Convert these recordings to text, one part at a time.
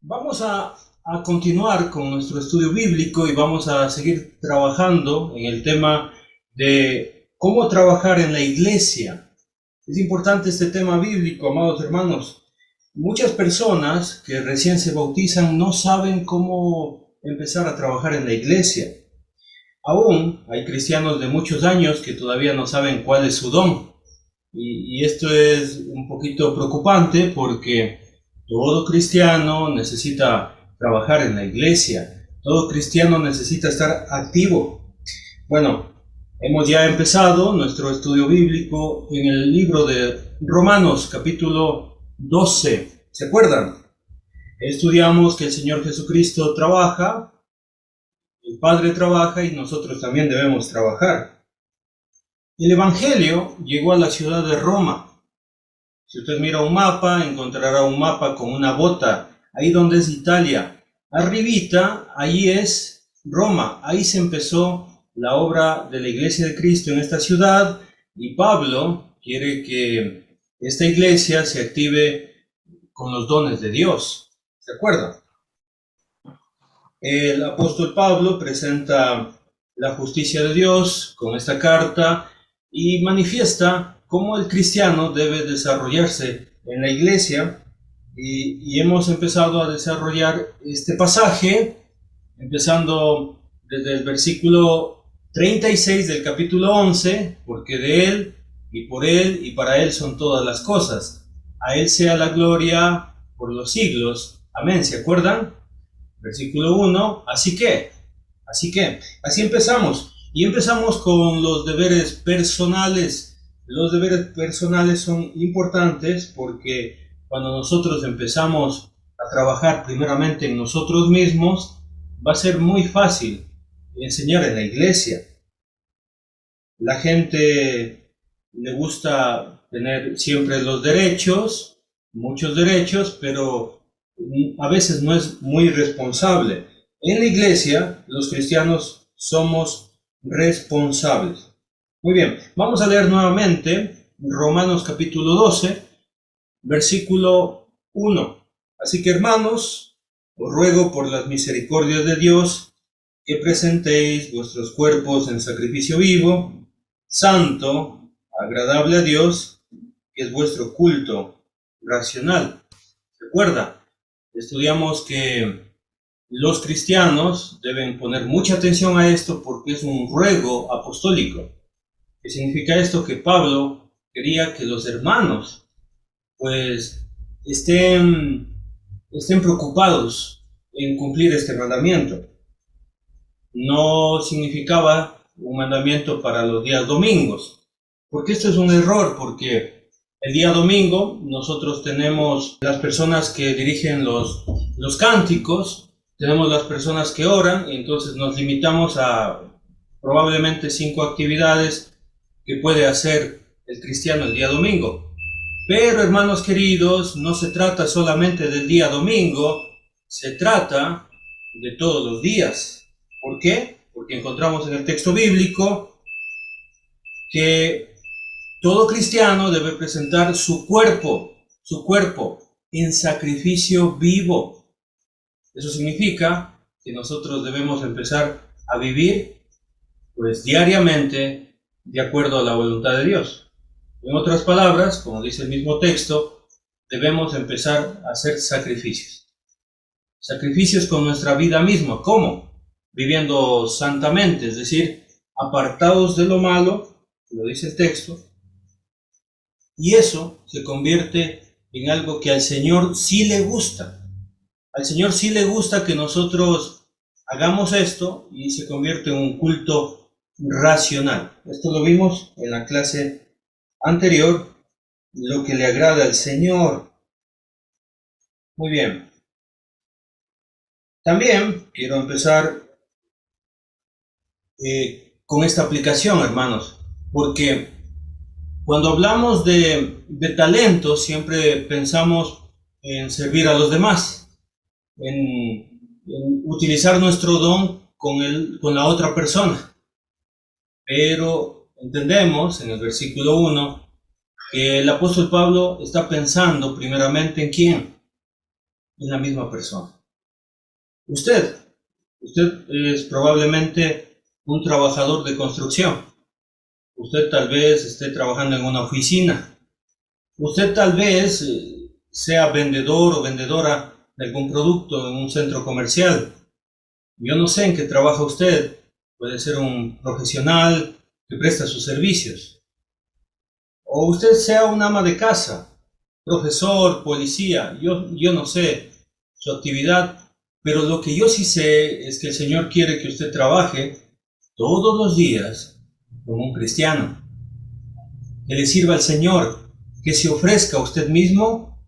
Vamos a continuar con nuestro estudio bíblico y vamos a seguir trabajando en el tema de cómo trabajar en la iglesia. Es importante este tema bíblico, amados hermanos. Muchas personas que recién se bautizan no saben cómo empezar a trabajar en la iglesia. Aún hay cristianos de muchos años que todavía no saben cuál es su don. Y esto es un poquito preocupante porque todo cristiano necesita trabajar en la iglesia. Todo cristiano necesita estar activo. Bueno, hemos ya empezado nuestro estudio bíblico en el libro de Romanos, capítulo 12. ¿Se acuerdan? Estudiamos que el Señor Jesucristo trabaja, el Padre trabaja y nosotros también debemos trabajar. El Evangelio llegó a la ciudad de Roma. Si usted mira un mapa, encontrará un mapa con una bota, ahí donde es Italia. Arribita, ahí es Roma, ahí se empezó la obra de la Iglesia de Cristo en esta ciudad, y Pablo quiere que esta iglesia se active con los dones de Dios. ¿Se acuerdan? El apóstol Pablo presenta la justicia de Dios con esta carta y manifiesta cómo el cristiano debe desarrollarse en la iglesia, y hemos empezado a desarrollar este pasaje empezando desde el versículo 36 del capítulo 11, porque de Él y por Él y para Él son todas las cosas. A Él sea la gloria por los siglos. Amén, ¿se acuerdan? Versículo 1, así empezamos. Y empezamos con los deberes personales. Los deberes personales son importantes porque cuando nosotros empezamos a trabajar primeramente en nosotros mismos, va a ser muy fácil enseñar en la iglesia. La gente le gusta tener siempre los derechos, muchos derechos, pero a veces no es muy responsable. En la iglesia, los cristianos somos responsables. Muy bien, vamos a leer nuevamente Romanos capítulo 12, versículo 1. Así que, hermanos, os ruego por las misericordias de Dios que presentéis vuestros cuerpos en sacrificio vivo, santo, agradable a Dios, que es vuestro culto racional. Recuerda, estudiamos que los cristianos deben poner mucha atención a esto porque es un ruego apostólico. ¿Qué significa esto? Que Pablo quería que los hermanos pues estén preocupados en cumplir este mandamiento. No significaba un mandamiento para los días domingos, porque esto es un error, porque el día domingo nosotros tenemos las personas que dirigen los cánticos, tenemos las personas que oran, y entonces nos limitamos a probablemente 5 actividades que puede hacer el cristiano el día domingo. Pero, hermanos queridos, no se trata solamente del día domingo, se trata de todos los días. ¿Por qué? Porque encontramos en el texto bíblico que todo cristiano debe presentar su cuerpo en sacrificio vivo. Eso significa que nosotros debemos empezar a vivir pues diariamente de acuerdo a la voluntad de Dios. En otras palabras, como dice el mismo texto, debemos empezar a hacer sacrificios. Sacrificios con nuestra vida misma. ¿Cómo? Viviendo santamente, es decir, apartados de lo malo, lo dice el texto, y eso se convierte en algo que al Señor sí le gusta. Al Señor sí le gusta que nosotros hagamos esto, y se convierte en un culto racional. Esto lo vimos en la clase anterior, lo que le agrada al Señor. Muy bien. También quiero empezar con esta aplicación, hermanos, porque cuando hablamos de talentos siempre pensamos en servir a los demás, en utilizar nuestro don con la otra persona. Pero entendemos en el versículo 1 que el apóstol Pablo está pensando primeramente en quién, en la misma persona. Usted, usted es probablemente un trabajador de construcción. Usted tal vez esté trabajando en una oficina. Usted tal vez sea vendedor o vendedora de algún producto en un centro comercial. Yo no sé en qué trabaja usted. Puede ser un profesional que presta sus servicios. O usted sea un ama de casa, profesor, policía. Yo no sé su actividad, pero lo que yo sí sé es que el Señor quiere que usted trabaje todos los días como un cristiano. Que le sirva al Señor, que se ofrezca a usted mismo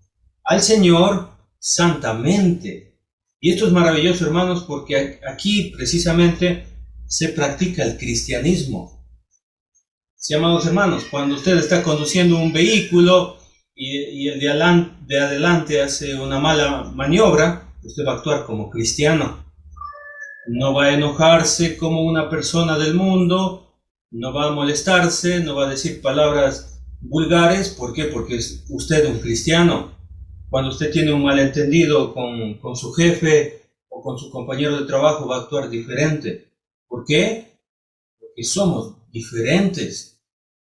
al Señor santamente. Y esto es maravilloso, hermanos, porque aquí precisamente se practica el cristianismo. Sí, amados hermanos, cuando usted está conduciendo un vehículo y el de adelante hace una mala maniobra, usted va a actuar como cristiano. No va a enojarse como una persona del mundo, no va a molestarse, no va a decir palabras vulgares. ¿Por qué? Porque es usted un cristiano. Cuando usted tiene un malentendido con su jefe o con su compañero de trabajo, va a actuar diferente. ¿Por qué? Porque somos diferentes.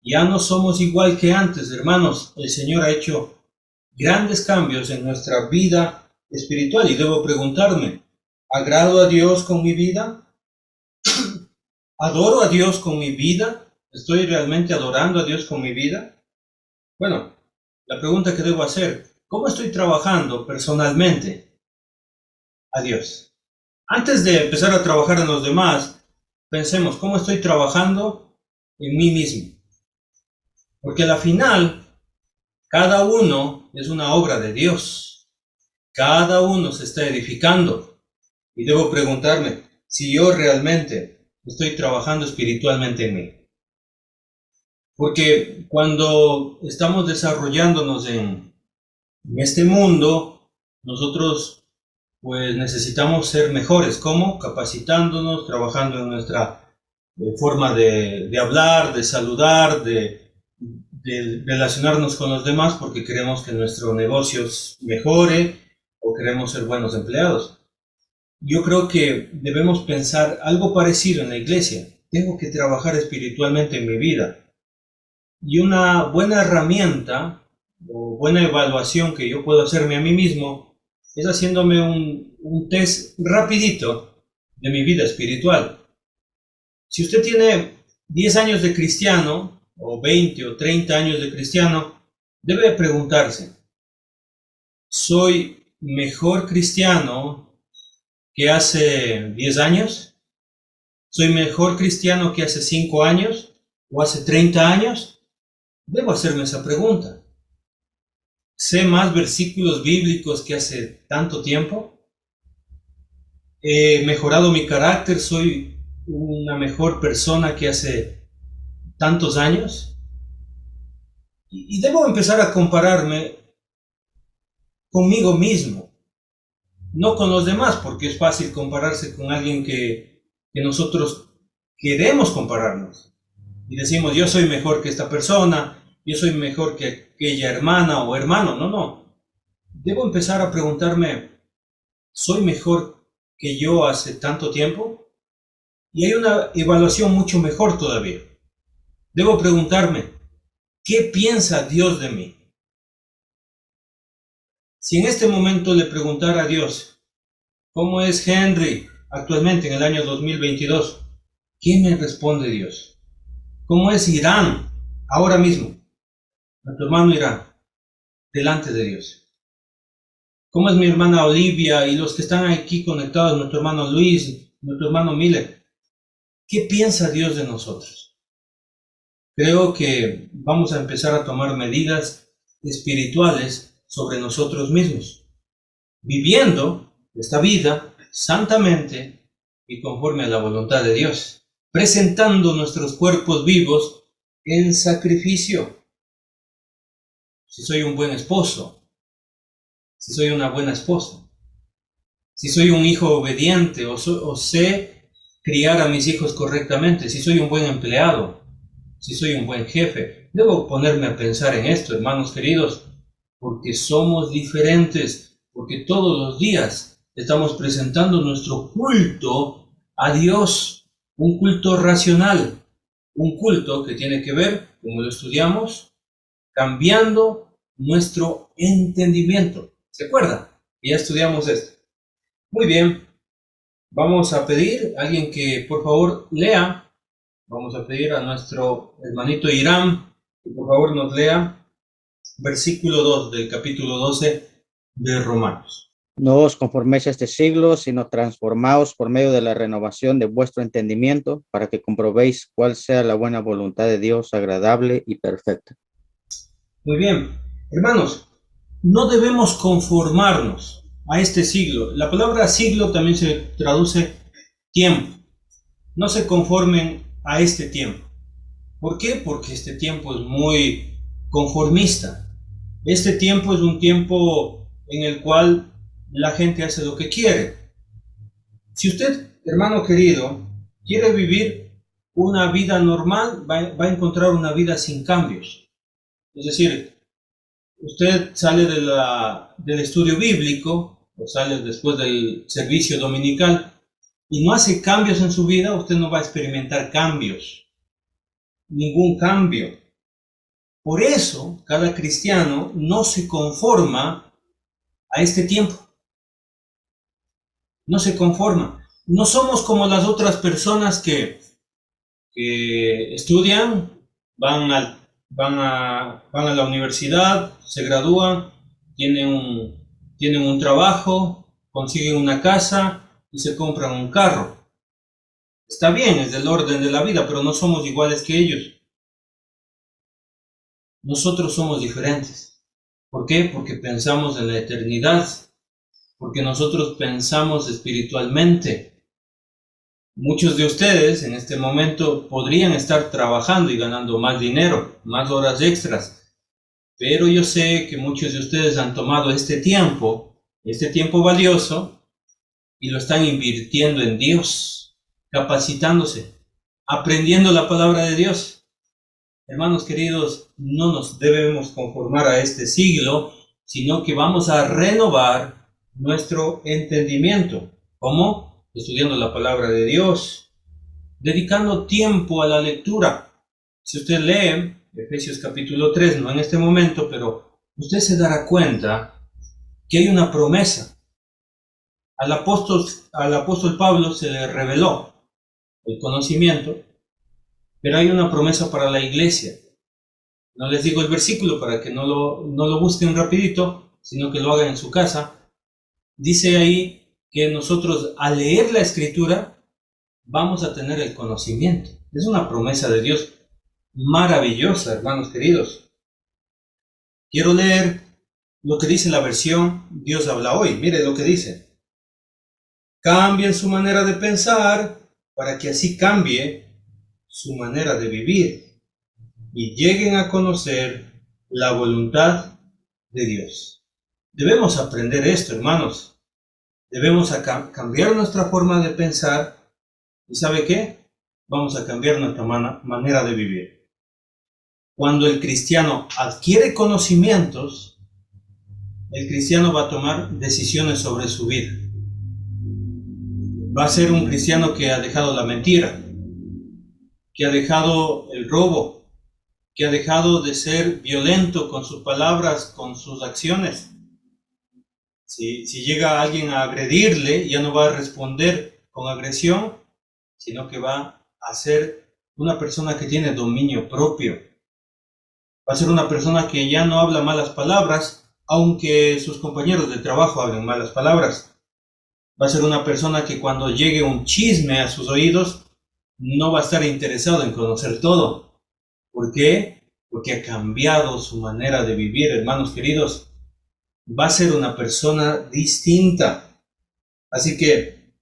Ya no somos igual que antes, hermanos. El Señor ha hecho grandes cambios en nuestra vida espiritual y debo preguntarme, ¿agrado a Dios con mi vida? ¿Adoro a Dios con mi vida? ¿Estoy realmente adorando a Dios con mi vida? Bueno, la pregunta que debo hacer, ¿cómo estoy trabajando personalmente a Dios? Antes de empezar a trabajar en los demás, pensemos, ¿cómo estoy trabajando en mí mismo? Porque al final, cada uno es una obra de Dios. Cada uno se está edificando. Y debo preguntarme si yo realmente estoy trabajando espiritualmente en mí. Porque cuando estamos desarrollándonos en este mundo, nosotros pues necesitamos ser mejores. ¿Cómo? Capacitándonos, trabajando en nuestra forma de hablar, de saludar, de relacionarnos con los demás porque queremos que nuestro negocio mejore o queremos ser buenos empleados. Yo creo que debemos pensar algo parecido en la iglesia. Tengo que trabajar espiritualmente en mi vida. Y una buena herramienta o buena evaluación que yo puedo hacerme a mí mismo es haciéndome un test rapidito de mi vida espiritual. Si usted tiene 10 años de cristiano, o 20 o 30 años de cristiano, debe preguntarse, ¿soy mejor cristiano que hace 10 años? ¿Soy mejor cristiano que hace 5 años o hace 30 años? Debo hacerme esa pregunta. ¿Sé más versículos bíblicos que hace tanto tiempo? ¿He mejorado mi carácter? ¿Soy una mejor persona que hace tantos años? Y debo empezar a compararme conmigo mismo, no con los demás, porque es fácil compararse con alguien que nosotros queremos compararnos. Y decimos, yo soy mejor que esta persona, yo soy mejor que aquella hermana o hermano. No. Debo empezar a preguntarme, ¿soy mejor que yo hace tanto tiempo? Y hay una evaluación mucho mejor todavía. Debo preguntarme, ¿qué piensa Dios de mí? Si en este momento le preguntara a Dios, ¿cómo es Henry actualmente en el año 2022? ¿Qué me responde Dios? ¿Cómo es Irán ahora mismo? Nuestro hermano Irán, delante de Dios. ¿Cómo es mi hermana Olivia y los que están aquí conectados, nuestro hermano Luis, nuestro hermano Miller? ¿Qué piensa Dios de nosotros? Creo que vamos a empezar a tomar medidas espirituales sobre nosotros mismos, viviendo esta vida santamente y conforme a la voluntad de Dios, presentando nuestros cuerpos vivos en sacrificio. Si soy un buen esposo, si soy una buena esposa, si soy un hijo obediente o sé criar a mis hijos correctamente, si soy un buen empleado, si soy un buen jefe. Debo ponerme a pensar en esto, hermanos queridos, porque somos diferentes, porque todos los días estamos presentando nuestro culto a Dios, un culto racional, un culto que tiene que ver, como lo estudiamos, cambiando nuestro entendimiento. ¿Se acuerdan? Ya estudiamos esto. Muy bien, vamos a pedir a alguien que por favor lea. Vamos a pedir a nuestro hermanito Irán que por favor nos lea versículo 2 del capítulo 12 de Romanos. No os conforméis a este siglo, sino transformaos por medio de la renovación de vuestro entendimiento, para que comprobéis cuál sea la buena voluntad de Dios, agradable y perfecta. Muy bien, hermanos, no debemos conformarnos a este siglo. La palabra siglo también se traduce tiempo. No se conformen a este tiempo. ¿Por qué? Porque este tiempo es muy conformista. Este tiempo es un tiempo en el cual la gente hace lo que quiere. Si usted, hermano querido, quiere vivir una vida normal, va a encontrar una vida sin cambios. Es decir, usted sale del estudio bíblico o sale después del servicio dominical y no hace cambios en su vida, usted no va a experimentar cambios, ningún cambio. Por eso, cada cristiano no se conforma a este tiempo. No se conforma. No somos como las otras personas que estudian, van a la universidad, se gradúan, tienen un trabajo, consiguen una casa y se compran un carro. Está bien, es del orden de la vida, pero no somos iguales que ellos. Nosotros somos diferentes. ¿Por qué? Porque pensamos en la eternidad, porque nosotros pensamos espiritualmente. Muchos de ustedes en este momento podrían estar trabajando y ganando más dinero, más horas extras, pero yo sé que muchos de ustedes han tomado este tiempo valioso, y lo están invirtiendo en Dios, capacitándose, aprendiendo la palabra de Dios. Hermanos queridos, no nos debemos conformar a este siglo, sino que vamos a renovar nuestro entendimiento. ¿Cómo? Estudiando la palabra de Dios, dedicando tiempo a la lectura. Si usted lee Efesios capítulo 3, no en este momento, pero usted se dará cuenta que hay una promesa. Al apóstol Pablo se le reveló el conocimiento, pero hay una promesa para la iglesia. No les digo el versículo para que no lo busquen rapidito, sino que lo hagan en su casa. Dice ahí que nosotros al leer la escritura vamos a tener el conocimiento. Es una promesa de Dios maravillosa, hermanos queridos. Quiero leer lo que dice la versión Dios habla hoy. Mire lo que dice. Cambien su manera de pensar para que así cambie su manera de vivir y lleguen a conocer la voluntad de Dios. Debemos aprender esto, hermanos. Debemos cambiar nuestra forma de pensar y ¿sabe qué? Vamos a cambiar nuestra manera de vivir. Cuando el cristiano adquiere conocimientos, el cristiano va a tomar decisiones sobre su vida. Va a ser un cristiano que ha dejado la mentira, que ha dejado el robo, que ha dejado de ser violento con sus palabras, con sus acciones. Si llega alguien a agredirle, ya no va a responder con agresión, sino que va a ser una persona que tiene dominio propio. Va a ser una persona que ya no habla malas palabras, aunque sus compañeros de trabajo hablen malas palabras. Va a ser una persona que cuando llegue un chisme a sus oídos, no va a estar interesado en conocer todo. ¿Por qué? Porque ha cambiado su manera de vivir, hermanos queridos. Va a ser una persona distinta. Así que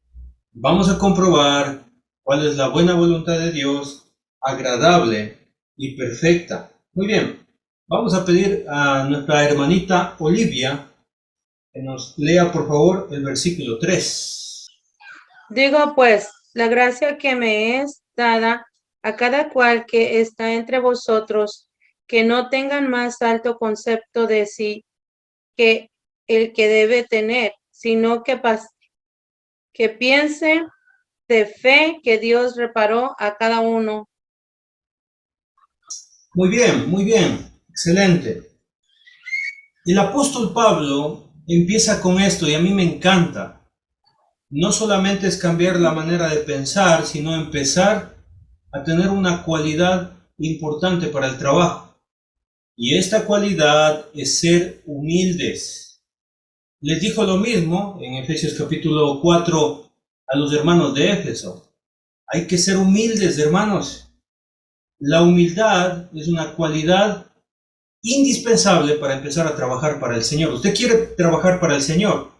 vamos a comprobar cuál es la buena voluntad de Dios, agradable y perfecta. Muy bien, vamos a pedir a nuestra hermanita Olivia que nos lea por favor el versículo 3. Digo pues, la gracia que me es dada a cada cual que está entre vosotros, que no tengan más alto concepto de sí que el que debe tener, sino que que piense de fe que Dios reparó a cada uno. Muy bien, excelente. El apóstol Pablo empieza con esto y a mí me encanta. No solamente es cambiar la manera de pensar, sino empezar a tener una cualidad importante para el trabajo. Y esta cualidad es ser humildes. Les dijo lo mismo en Efesios capítulo 4 a los hermanos de Éfeso. Hay que ser humildes, hermanos. La humildad es una cualidad indispensable para empezar a trabajar para el Señor. Usted quiere trabajar para el Señor.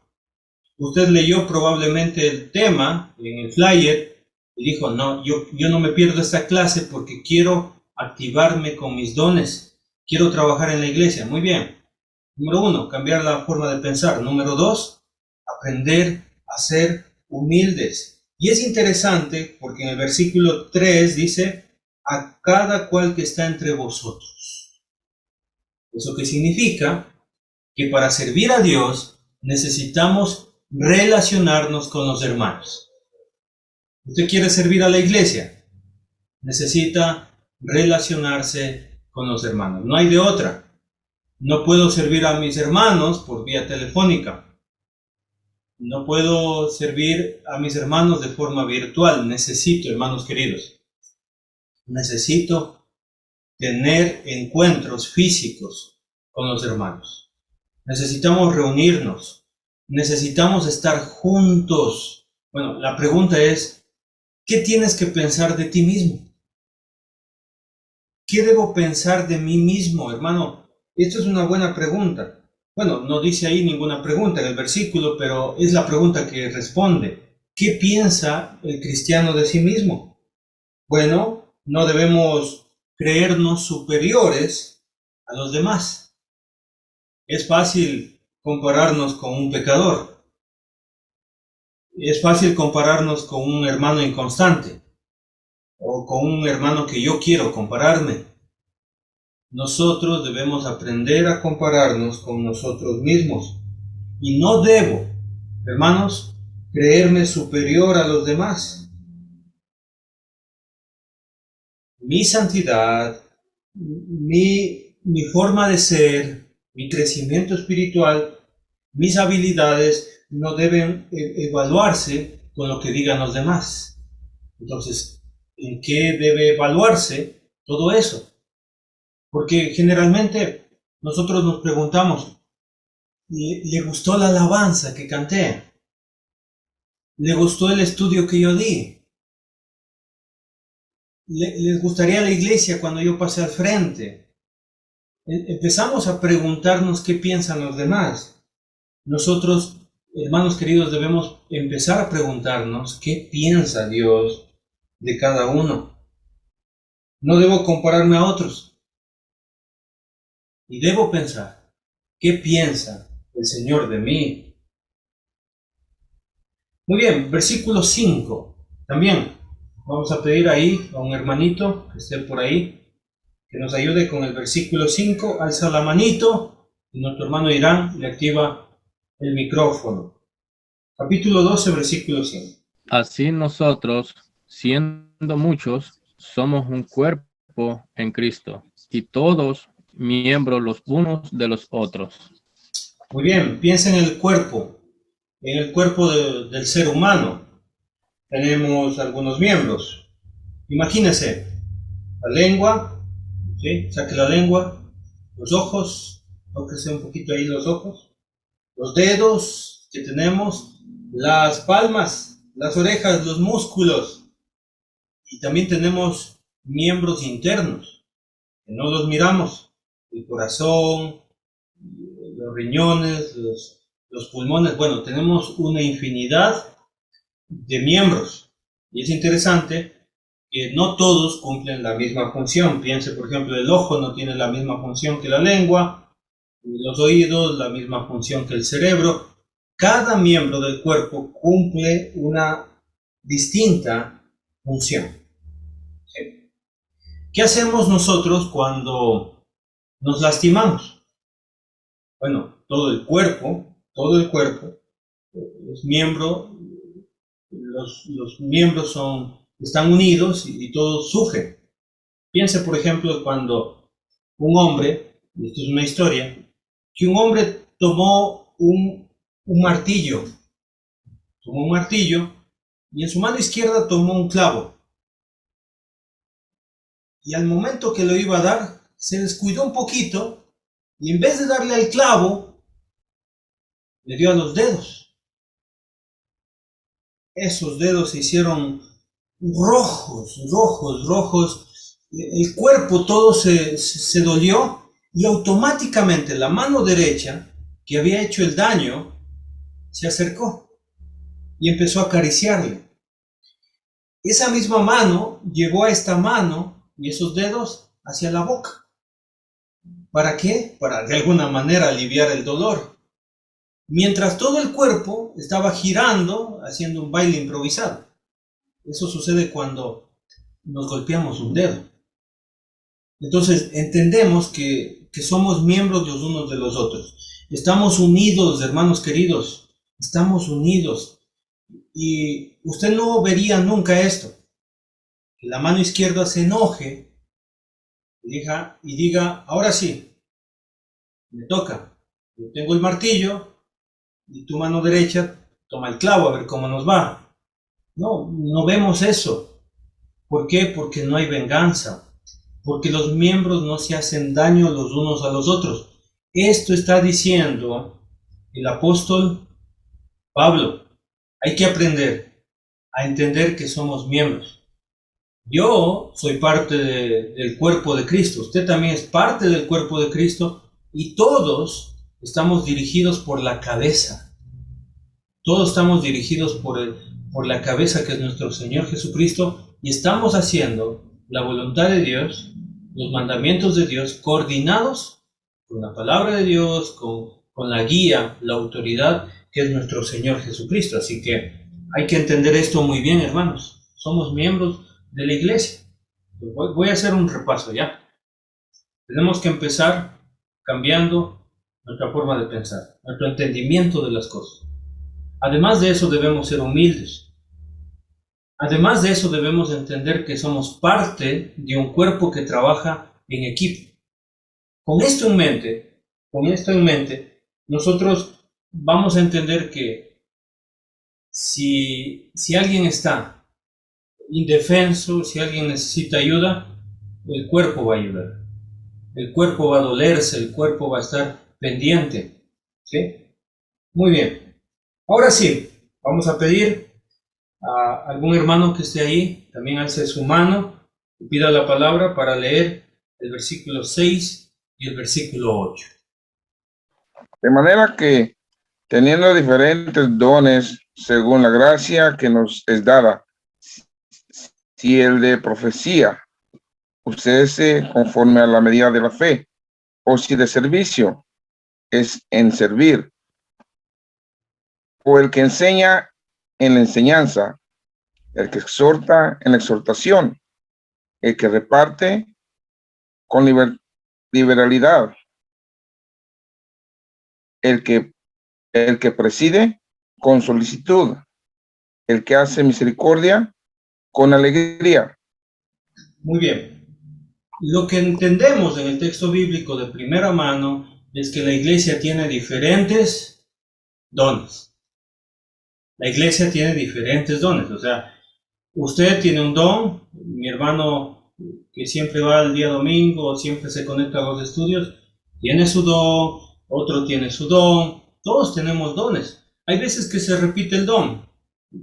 Usted leyó probablemente el tema en el flyer y dijo, no, yo no me pierdo esta clase porque quiero activarme con mis dones. Quiero trabajar en la iglesia. Muy bien. Número 1, cambiar la forma de pensar. Número 2, aprender a ser humildes. Y es interesante porque en el versículo 3 dice, a cada cual que está entre vosotros. ¿Eso qué significa? Que para servir a Dios necesitamos relacionarnos con los hermanos. Usted quiere servir a la iglesia, necesita relacionarse con los hermanos. No hay de otra. No puedo servir a mis hermanos por vía telefónica. No puedo servir a mis hermanos de forma virtual. Necesito, hermanos queridos, necesito tener encuentros físicos con los hermanos. Necesitamos reunirnos. Necesitamos estar juntos. Bueno, la pregunta es, ¿qué tienes que pensar de ti mismo? ¿Qué debo pensar de mí mismo, hermano? Esto es una buena pregunta. Bueno, no dice ahí ninguna pregunta en el versículo, pero es la pregunta que responde. ¿Qué piensa el cristiano de sí mismo? Bueno, no debemos creernos superiores a los demás. Es fácil compararnos con un pecador. Es fácil compararnos con un hermano inconstante o con un hermano que yo quiero compararme. Nosotros debemos aprender a compararnos con nosotros mismos. Y no debo, hermanos, creerme superior a los demás. Mi santidad, mi forma de ser, mi crecimiento espiritual, mis habilidades no deben evaluarse con lo que digan los demás. Entonces, ¿en qué debe evaluarse todo eso? Porque generalmente nosotros nos preguntamos, ¿le gustó la alabanza que canté? ¿Le gustó el estudio que yo di? ¿Les gustaría la iglesia cuando yo pasé al frente? Empezamos a preguntarnos qué piensan los demás. Nosotros, hermanos queridos, debemos empezar a preguntarnos qué piensa Dios de cada uno. No debo compararme a otros. Y debo pensar, ¿qué piensa el Señor de mí? Muy bien, versículo 5. También vamos a pedir ahí a un hermanito que esté por ahí, que nos ayude con el versículo 5. Alza la manito y nuestro hermano Irán le activa el micrófono. Capítulo 12, versículo 5. Así nosotros, siendo muchos, somos un cuerpo en Cristo, y todos miembros los unos de los otros. Muy bien, piensa en el cuerpo del ser humano. Tenemos algunos miembros. Imagínese, la lengua, ¿sí? Saque la lengua, los ojos, tóquese un poquito ahí los ojos, los dedos que tenemos, las palmas, las orejas, los músculos. Y también tenemos miembros internos, que no los miramos, el corazón, los riñones, los pulmones. Bueno, tenemos una infinidad de miembros. Y es interesante que no todos cumplen la misma función. Piense, por ejemplo, el ojo no tiene la misma función que la lengua, los oídos la misma función que el cerebro. Cada miembro del cuerpo cumple una distinta función. ¿Sí? ¿Qué hacemos nosotros cuando nos lastimamos? Bueno, todo el cuerpo es miembro los miembros están unidos y todos sufren. Piense, por ejemplo, cuando un hombre, y esto es una historia, que un hombre tomó un martillo y en su mano izquierda tomó un clavo. Y al momento que lo iba a dar, se descuidó un poquito y en vez de darle al clavo, le dio a los dedos. Esos dedos se hicieron rojos. El cuerpo todo se dolió y automáticamente la mano derecha que había hecho el daño se acercó y empezó a acariciarle. Esa misma mano llevó a esta mano y esos dedos hacia la boca. ¿Para qué? Para de alguna manera aliviar el dolor. Mientras todo el cuerpo estaba girando, haciendo un baile improvisado. Eso sucede cuando nos golpeamos un dedo. Entonces entendemos que somos miembros los unos de los otros. Estamos unidos, hermanos queridos. Estamos unidos. Y usted no vería nunca esto. Que la mano izquierda se enoje y diga, ahora sí, me toca. Yo tengo el martillo y tu mano derecha toma el clavo a ver cómo nos va. No vemos eso. ¿Por qué? Porque no hay venganza. Porque los miembros no se hacen daño los unos a los otros. Esto está diciendo el apóstol Pablo. Hay que aprender a entender que somos miembros. Yo soy parte del cuerpo de Cristo. Usted también es parte del cuerpo de Cristo y todos estamos dirigidos por la cabeza. Todos estamos dirigidos por la cabeza que es nuestro Señor Jesucristo y estamos haciendo la voluntad de Dios, los mandamientos de Dios, coordinados con la palabra de Dios, con la guía, la autoridad que es nuestro Señor Jesucristo. Así que hay que entender esto muy bien, hermanos. Somos miembros de la iglesia. Voy a hacer un repaso ya. Tenemos que empezar cambiando nuestra forma de pensar, nuestro entendimiento de las cosas. Además de eso debemos ser humildes. Además de eso debemos entender que somos parte de un cuerpo que trabaja en equipo. Con esto en mente, nosotros vamos a entender que si alguien está indefenso, si alguien necesita ayuda, el cuerpo va a ayudar. El cuerpo va a dolerse, el cuerpo va a estar pendiente. ¿Sí? Muy bien. Ahora sí, vamos a pedir a algún hermano que esté ahí, también alce su mano y pida la palabra para leer el versículo 6 y el versículo 8. De manera que, teniendo diferentes dones según la gracia que nos es dada, si el de profecía, ustedes conforme a la medida de la fe, o si de servicio, es en servir, o el que enseña en la enseñanza, el que exhorta en la exhortación, el que reparte con liberalidad, el que preside con solicitud, el que hace misericordia con alegría. Muy bien. Lo que entendemos en el texto bíblico de primera mano es que la iglesia tiene diferentes dones. La iglesia tiene diferentes dones. O sea, usted tiene un don, mi hermano que siempre va el día domingo, siempre se conecta a los estudios, tiene su don, otro tiene su don, todos tenemos dones. Hay veces que se repite el don,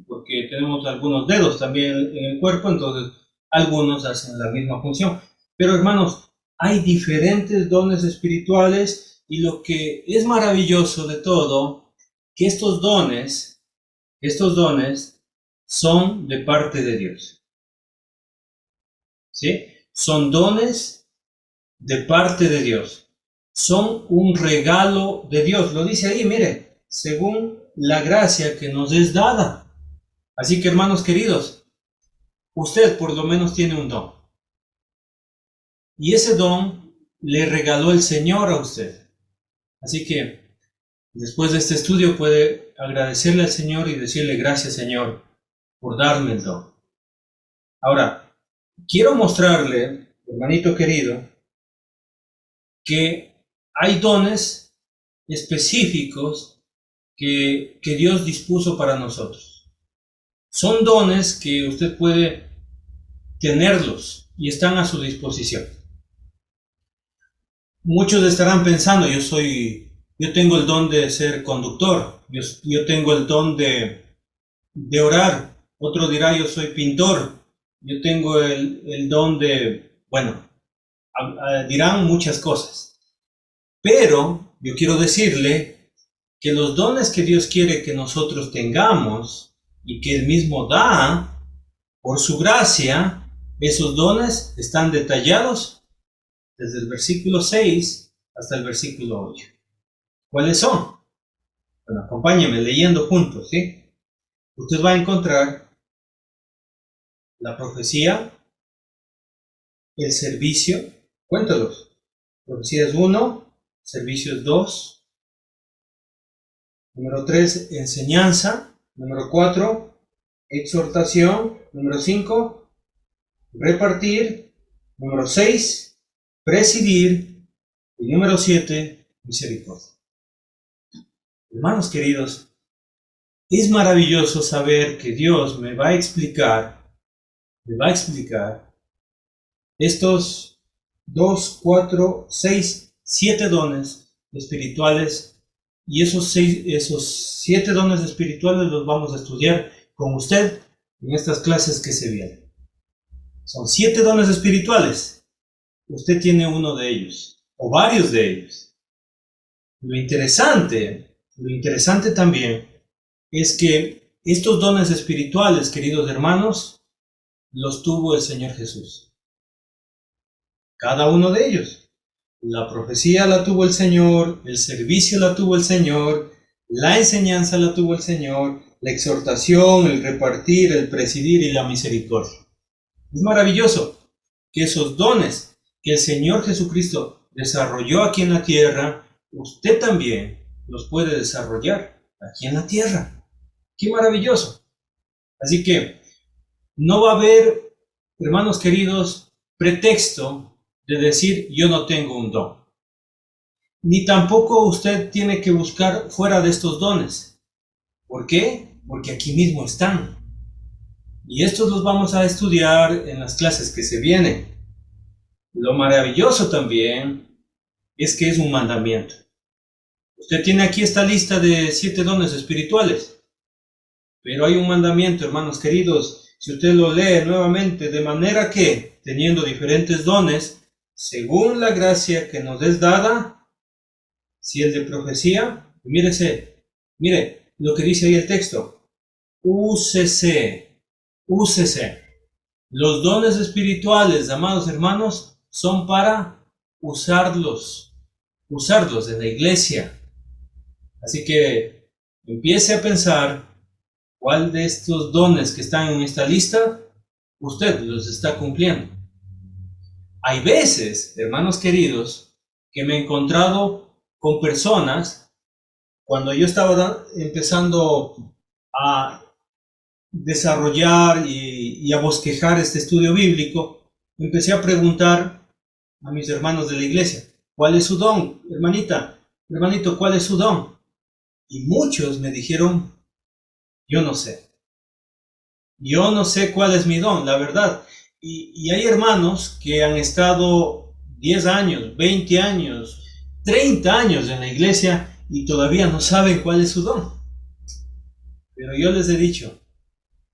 porque tenemos algunos dedos también en el cuerpo, entonces algunos hacen la misma función. Pero hermanos, hay diferentes dones espirituales y lo que es maravilloso de todo, que estos dones son de parte de Dios. ¿Sí? Son dones de parte de Dios. Son un regalo de Dios. Lo dice ahí, mire, según la gracia que nos es dada. Así que, hermanos queridos, usted por lo menos tiene un don. Y ese don le regaló el Señor a usted. Así que, después de este estudio puede agradecerle al Señor y decirle gracias, Señor, por darme el don. Ahora, quiero mostrarle, hermanito querido, que hay dones específicos que Dios dispuso para nosotros. Son dones que usted puede tenerlos y están a su disposición. Muchos estarán pensando, yo tengo el don de ser conductor, yo tengo el don de orar. Otro dirá, yo soy pintor, yo tengo el don de, bueno, dirán muchas cosas. Pero yo quiero decirle que los dones que Dios quiere que nosotros tengamos y que Él mismo da por su gracia, esos dones están detallados desde el versículo 6 hasta el versículo 8. ¿Cuáles son? Bueno, acompáñenme leyendo juntos, ¿sí? Usted va a encontrar la profecía, el servicio, cuéntalos. Profecía es 1, servicio es 2. Número 3, enseñanza. Número 4, exhortación. Número 5, repartir. Número 6, presidir. Y número 7, misericordia. Hermanos queridos, es maravilloso saber que Dios me va a explicar estos 2, 4, 6, 7 dones espirituales, y esos 7 dones espirituales los vamos a estudiar con usted en estas clases que se vienen. Son 7 dones espirituales. Usted tiene uno de ellos, o varios de ellos. Lo interesante también es que estos dones espirituales, queridos hermanos, los tuvo el Señor Jesús. Cada uno de ellos. La profecía la tuvo el Señor, el servicio la tuvo el Señor, la enseñanza la tuvo el Señor, la exhortación, el repartir, el presidir y la misericordia. Es maravilloso que esos dones que el Señor Jesucristo desarrolló aquí en la tierra, usted también los puede desarrollar aquí en la tierra. ¡Qué maravilloso! Así que no va a haber, hermanos queridos, pretexto de decir yo no tengo un don. Ni tampoco usted tiene que buscar fuera de estos dones. ¿Por qué? Porque aquí mismo están. Y estos los vamos a estudiar en las clases que se vienen. Lo maravilloso también es que es un mandamiento. Usted tiene aquí esta lista de 7 dones espirituales. Pero hay un mandamiento, hermanos queridos, si usted lo lee nuevamente, de manera que, teniendo diferentes dones, según la gracia que nos es dada, si el de profecía, mire lo que dice ahí el texto, úsese. Los dones espirituales, amados hermanos, son para usarlos en la iglesia. Así que empiece a pensar cuál de estos dones que están en esta lista usted los está cumpliendo. Hay veces, hermanos queridos, que me he encontrado con personas, cuando yo estaba empezando a desarrollar y a bosquejar este estudio bíblico, empecé a preguntar a mis hermanos de la iglesia, ¿cuál es su don? Hermanito, ¿cuál es su don? Y muchos me dijeron, yo no sé cuál es mi don, la verdad. Y hay hermanos que han estado 10 años, 20 años, 30 años en la iglesia y todavía no saben cuál es su don. Pero yo les he dicho,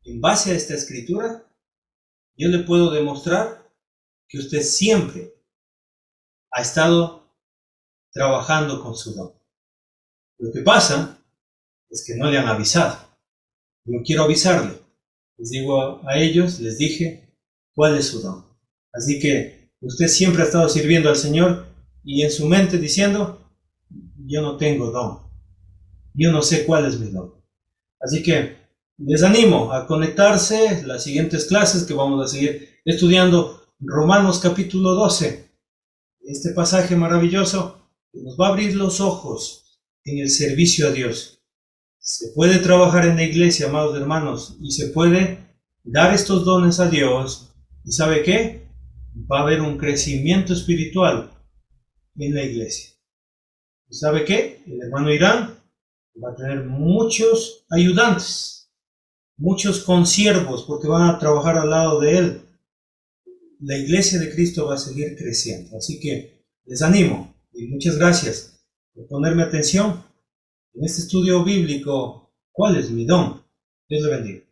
en base a esta escritura, yo le puedo demostrar que usted siempre ha estado trabajando con su don. Lo que pasa es que no le han avisado. Yo quiero avisarle. Les digo a ellos, les dije, ¿cuál es su don? Así que usted siempre ha estado sirviendo al Señor y en su mente diciendo, yo no tengo don. Yo no sé cuál es mi don. Así que les animo a conectarse las siguientes clases que vamos a seguir estudiando Romanos capítulo 12. Este pasaje maravilloso que nos va a abrir los ojos en el servicio a Dios. Se puede trabajar en la iglesia, amados hermanos, y se puede dar estos dones a Dios. ¿Y sabe qué? Va a haber un crecimiento espiritual en la iglesia. ¿Y sabe qué? El hermano Irán va a tener muchos ayudantes, muchos consiervos, porque van a trabajar al lado de él. La iglesia de Cristo va a seguir creciendo. Así que les animo y muchas gracias por ponerme atención en este estudio bíblico. ¿Cuál es mi don? Dios le bendiga.